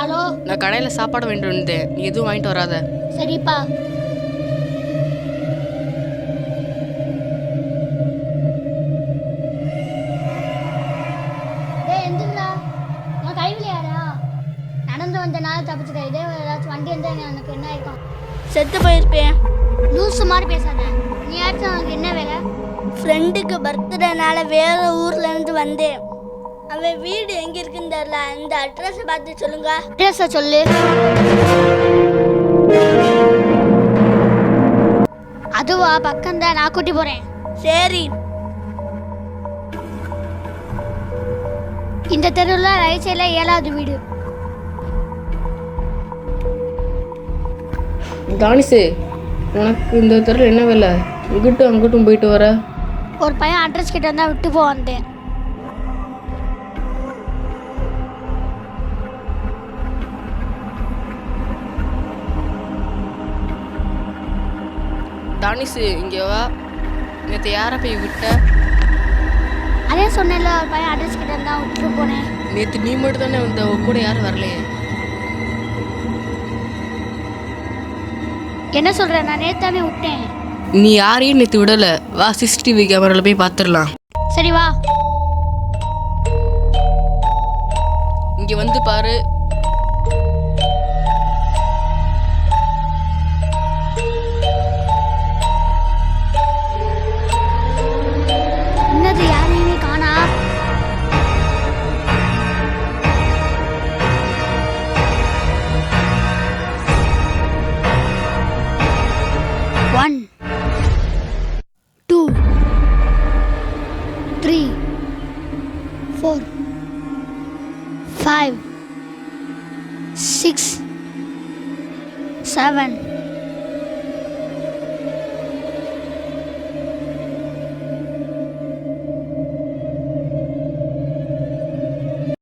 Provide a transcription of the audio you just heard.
Hello, நான் கடையில் சாப்பாடு வாங்கிட்டு வந்தேன், நீ எதுவும் வாங்கிட்டு வராத. சரிப்பா. டேய் எந்திரா, உன் கைவிளையாடா. நடந்து வந்த நாள் தப்பிச்சுக்க. இதே ஏதாச்சும் வண்டி இருந்தால் எனக்கு என்ன இருக்கும்? செத்து போயிருப்பேன். லூசு மாதிரி பேசாத. நீ யாச்சும் உனக்கு என்ன வேலை? ஃப்ரெண்டுக்கு பர்த்டேனால வேற ஊர்ல இருந்து வந்தேன். அவன் வீடு எங்க இருக்குன்னு தெரியல. இந்த அட்ரஸ் பார்த்து சொல்லுங்க. அட்ரஸை சொல்லு. அதுவா, பக்கம்தான், நான் கூட்டி போறேன். சரி. இந்த தெருவில் ரைட் சைடில் 7வது வீடு. தானிஷு, உனக்கு இந்த தெருவில் என்ன வேலை? இங்கிட்டும் அங்கிட்டும் போயிட்டு வர. ஒரு பையன் அட்ரஸ் கிட்ட வந்தால் விட்டு போ வந்தேன். தானிஷு, இங்கே வா. நேற்று யாரை போய் விட்ட? அதே சொன்னேன்ல, ஒரு பையன் அட்ரஸ் கிட்ட வந்தால் விட்டு போனேன். நேற்று நீ மட்டும் தானே வந்த, உன் கூட யாரும் வரலையே? என்ன சொல்ற? நான் நேத்தானே விட்டேன். நீ யாரையும் நேற்று விடலை. வா, சிசிடிவி கேமராவில் போய் பார்த்துடலாம். சரி வா. இங்கே வந்து பாரு. என்னது, யாரையுமே காணா? One, 2, 3, 4, 5, 6, 7,